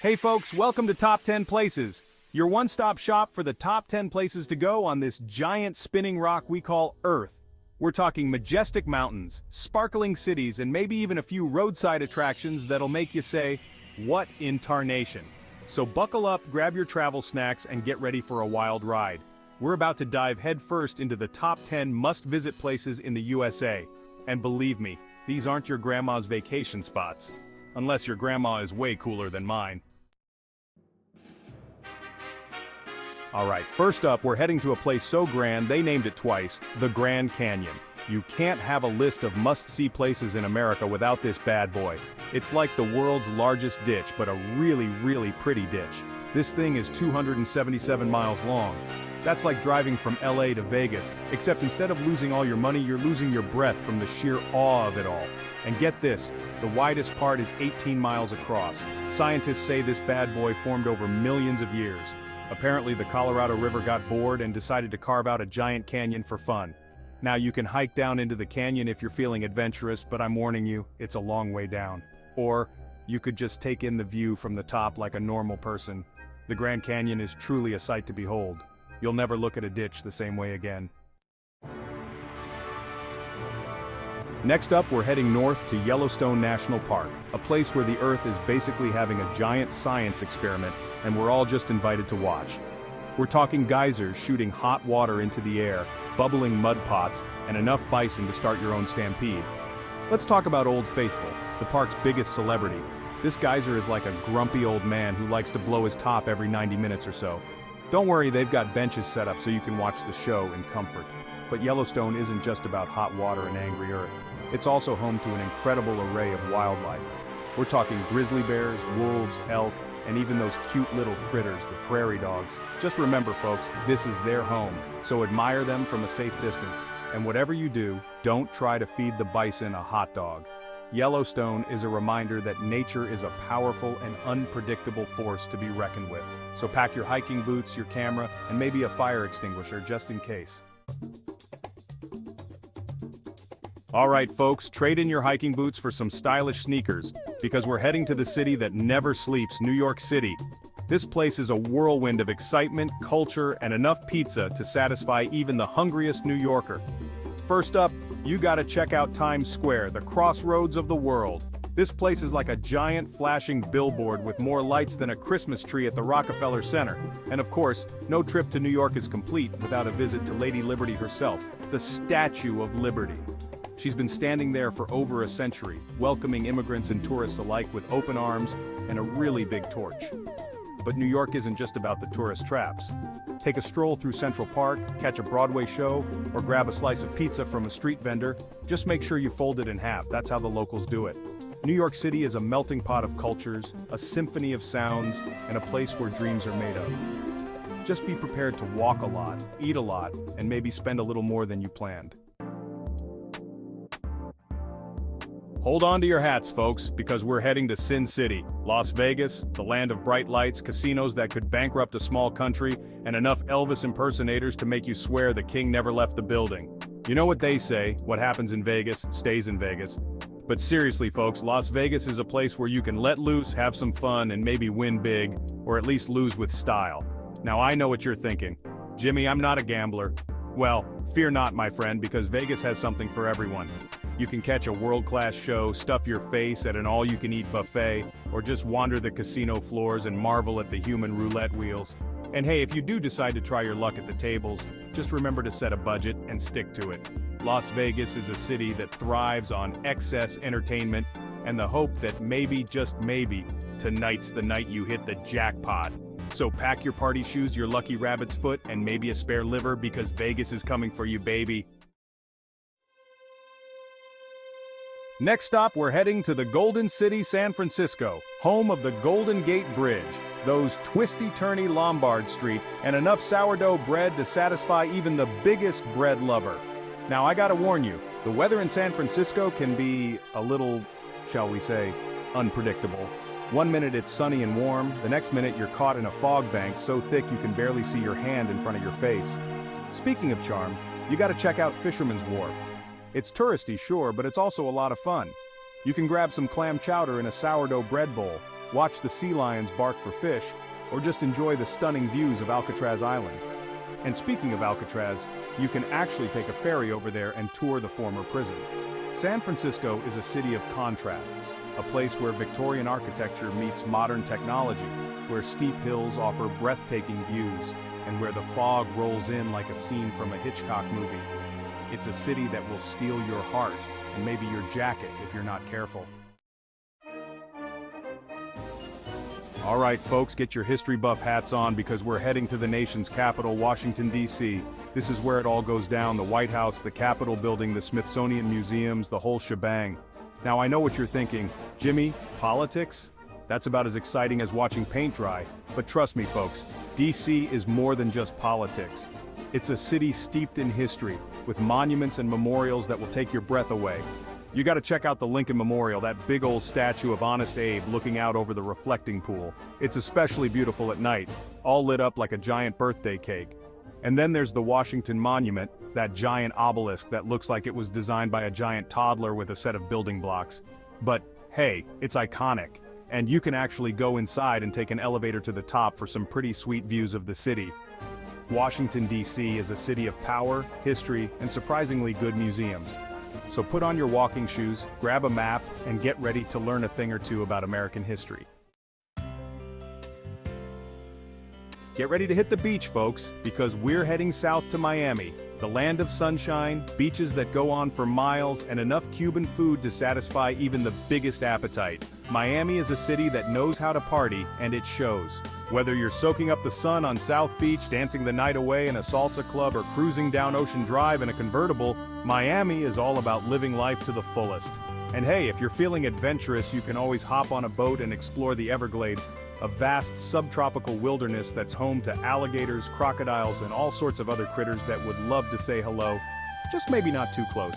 Hey folks, welcome to Top 10 Places, your one-stop shop for the top 10 places to go on this giant spinning rock we call Earth. We're talking majestic mountains, sparkling cities, and maybe even a few roadside attractions that'll make you say, what in tarnation? So buckle up, grab your travel snacks, and get ready for a wild ride. We're about to dive headfirst into the top 10 must-visit places in the USA. And believe me, these aren't your grandma's vacation spots. Unless your grandma is way cooler than mine. Alright, first up, we're heading to a place so grand they named it twice, the Grand Canyon. You can't have a list of must-see places in America without this bad boy. It's like the world's largest ditch, but a really pretty ditch. This thing is 277 miles long. That's like driving from LA to Vegas, except instead of losing all your money, you're losing your breath from the sheer awe of it all. And get this, the widest part is 18 miles across. Scientists say this bad boy formed over millions of years. Apparently the Colorado River got bored and decided to carve out a giant canyon for fun. Now you can hike down into the canyon if you're feeling adventurous, but I'm warning you, it's a long way down. Or, you could just take in the view from the top like a normal person. The Grand Canyon is truly a sight to behold. You'll never look at a ditch the same way again. Next up, we're heading north to Yellowstone National Park, a place where the Earth is basically having a giant science experiment, and we're all just invited to watch. We're talking geysers shooting hot water into the air, bubbling mud pots, and enough bison to start your own stampede. Let's talk about Old Faithful, the park's biggest celebrity. This geyser is like a grumpy old man who likes to blow his top every 90 minutes or so. Don't worry, they've got benches set up so you can watch the show in comfort. But Yellowstone isn't just about hot water and angry Earth. It's also home to an incredible array of wildlife. We're talking grizzly bears, wolves, elk, and even those cute little critters, the prairie dogs. Just remember folks, this is their home, so admire them from a safe distance. And whatever you do, don't try to feed the bison a hot dog. Yellowstone is a reminder that nature is a powerful and unpredictable force to be reckoned with. So pack your hiking boots, your camera, and maybe a fire extinguisher just in case. Alright folks, trade in your hiking boots for some stylish sneakers, because we're heading to the city that never sleeps, New York City. This place is a whirlwind of excitement, culture, and enough pizza to satisfy even the hungriest New Yorker. First up, you gotta check out Times Square, the crossroads of the world. This place is like a giant flashing billboard with more lights than a Christmas tree at the Rockefeller Center. And of course, no trip to New York is complete without a visit to Lady Liberty herself, the Statue of Liberty. She's been standing there for over a century, welcoming immigrants and tourists alike with open arms and a really big torch. But New York isn't just about the tourist traps. Take a stroll through Central Park, catch a Broadway show, or grab a slice of pizza from a street vendor. Just make sure you fold it in half, that's how the locals do it. New York City is a melting pot of cultures, a symphony of sounds, and a place where dreams are made of. Just be prepared to walk a lot, eat a lot, and maybe spend a little more than you planned. Hold on to your hats, folks, because we're heading to Sin City, Las Vegas, the land of bright lights, casinos that could bankrupt a small country, and enough Elvis impersonators to make you swear the king never left the building. You know what they say, what happens in Vegas, stays in Vegas. But seriously, folks, Las Vegas is a place where you can let loose, have some fun, and maybe win big, or at least lose with style. Now I know what you're thinking. Jimmy, I'm not a gambler. Well, fear not, my friend, because Vegas has something for everyone. You can catch a world-class show, stuff your face at an all-you-can-eat buffet, or just wander the casino floors and marvel at the human roulette wheels. And hey, if you do decide to try your luck at the tables, just remember to set a budget and stick to it. Las Vegas is a city that thrives on excess entertainment and the hope that maybe, just maybe, tonight's the night you hit the jackpot. So pack your party shoes, your lucky rabbit's foot, and maybe a spare liver because Vegas is coming for you, baby. Next stop, we're heading to the Golden City, San Francisco, home of the Golden Gate Bridge, those twisty-turny Lombard Street, and enough sourdough bread to satisfy even the biggest bread lover. Now I gotta warn you, the weather in San Francisco can be a little, shall we say, unpredictable. One minute it's sunny and warm, the next minute you're caught in a fog bank so thick you can barely see your hand in front of your face. Speaking of charm, you gotta check out Fisherman's Wharf. It's touristy, sure, but it's also a lot of fun. You can grab some clam chowder in a sourdough bread bowl, watch the sea lions bark for fish, or just enjoy the stunning views of Alcatraz Island. And speaking of Alcatraz, you can actually take a ferry over there and tour the former prison. San Francisco is a city of contrasts, a place where Victorian architecture meets modern technology, where steep hills offer breathtaking views, and where the fog rolls in like a scene from a Hitchcock movie. It's a city that will steal your heart, and maybe your jacket if you're not careful. Alright folks, get your history buff hats on because we're heading to the nation's capital, Washington, D.C. This is where it all goes down: the White House, the Capitol building, the Smithsonian Museums, the whole shebang. Now I know what you're thinking, Jimmy, politics? That's about as exciting as watching paint dry, but trust me folks, D.C. is more than just politics. It's a city steeped in history, with monuments and memorials that will take your breath away. You gotta check out the Lincoln Memorial, that big old statue of Honest Abe looking out over the reflecting pool. It's especially beautiful at night, all lit up like a giant birthday cake. And then there's the Washington Monument, that giant obelisk that looks like it was designed by a giant toddler with a set of building blocks. But hey, it's iconic, and you can actually go inside and take an elevator to the top for some pretty sweet views of the city. Washington, D.C. is a city of power, history, and surprisingly good museums. So put on your walking shoes, grab a map, and get ready to learn a thing or two about American history. Get ready to hit the beach, folks, because we're heading south to Miami, the land of sunshine, beaches that go on for miles, and enough Cuban food to satisfy even the biggest appetite. Miami is a city that knows how to party, and it shows. Whether you're soaking up the sun on South Beach, dancing the night away in a salsa club, or cruising down Ocean Drive in a convertible, Miami is all about living life to the fullest. And hey, if you're feeling adventurous, you can always hop on a boat and explore the Everglades, a vast subtropical wilderness that's home to alligators, crocodiles, and all sorts of other critters that would love to say hello, just maybe not too close.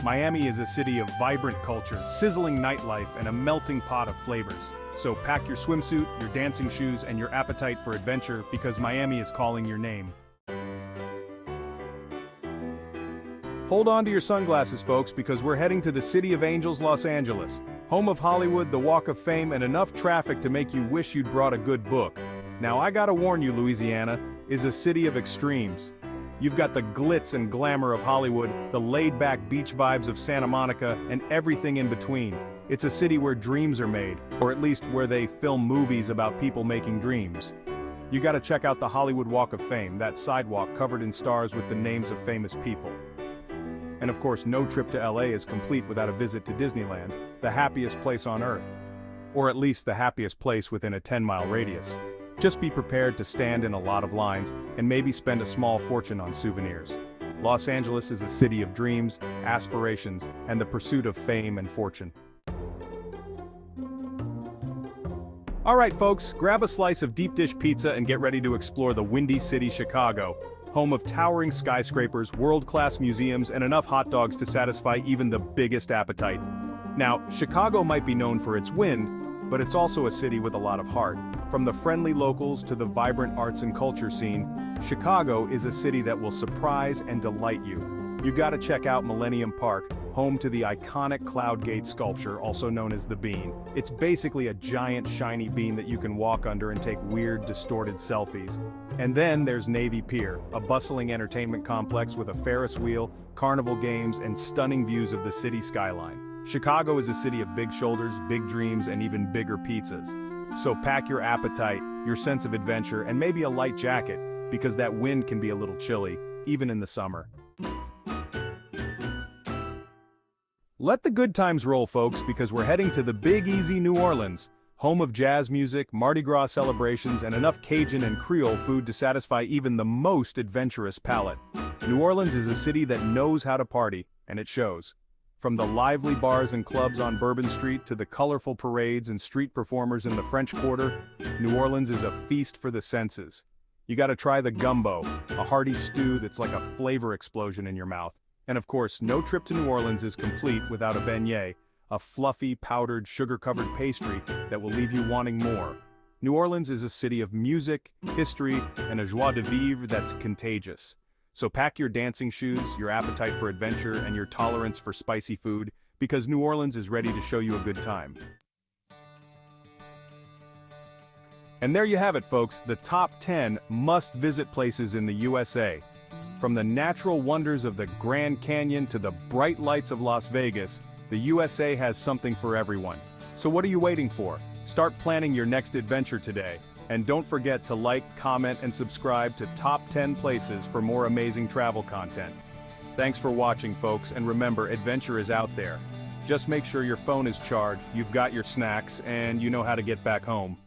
Miami is a city of vibrant culture, sizzling nightlife, and a melting pot of flavors. So pack your swimsuit, your dancing shoes, and your appetite for adventure, because Miami is calling your name. Hold on to your sunglasses, folks, because we're heading to the City of Angels, Los Angeles, home of Hollywood, the Walk of Fame, and enough traffic to make you wish you'd brought a good book. Now I gotta warn you, Louisiana is a city of extremes. You've got the glitz and glamour of Hollywood, the laid-back beach vibes of Santa Monica, and everything in between. It's a city where dreams are made, or at least where they film movies about people making dreams. You gotta check out the Hollywood Walk of Fame, that sidewalk covered in stars with the names of famous people. And of course, no trip to LA is complete without a visit to Disneyland, the happiest place on Earth. Or at least the happiest place within a 10-mile radius. Just be prepared to stand in a lot of lines, and maybe spend a small fortune on souvenirs. Los Angeles is a city of dreams, aspirations, and the pursuit of fame and fortune. Alright folks, grab a slice of deep dish pizza and get ready to explore the Windy City, Chicago, home of towering skyscrapers, world-class museums, and enough hot dogs to satisfy even the biggest appetite. Now, Chicago might be known for its wind, but it's also a city with a lot of heart. From the friendly locals to the vibrant arts and culture scene, Chicago is a city that will surprise and delight you. You gotta check out Millennium Park, home to the iconic Cloud Gate sculpture, also known as the Bean. It's basically a giant shiny bean that you can walk under and take weird, distorted selfies. And then there's Navy Pier, a bustling entertainment complex with a Ferris wheel, carnival games, and stunning views of the city skyline. Chicago is a city of big shoulders, big dreams, and even bigger pizzas. So pack your appetite, your sense of adventure, and maybe a light jacket, because that wind can be a little chilly, even in the summer. Let the good times roll, folks, because we're heading to the Big Easy, New Orleans, home of jazz music, Mardi Gras celebrations, and enough Cajun and Creole food to satisfy even the most adventurous palate. New Orleans is a city that knows how to party, and it shows. From the lively bars and clubs on Bourbon Street to the colorful parades and street performers in the French Quarter, New Orleans is a feast for the senses. You gotta try the gumbo, a hearty stew that's like a flavor explosion in your mouth. And of course, no trip to New Orleans is complete without a beignet, a fluffy, powdered, sugar-covered pastry that will leave you wanting more. New Orleans is a city of music, history, and a joie de vivre that's contagious. So pack your dancing shoes, your appetite for adventure, and your tolerance for spicy food, because New Orleans is ready to show you a good time. And there you have it, folks, the top 10 must-visit places in the USA. From the natural wonders of the Grand Canyon to the bright lights of Las Vegas, the USA has something for everyone. So what are you waiting for? Start planning your next adventure today. And don't forget to like, comment, and subscribe to Top 10 Places for more amazing travel content. Thanks for watching, folks, and remember, adventure is out there. Just make sure your phone is charged, you've got your snacks, and you know how to get back home.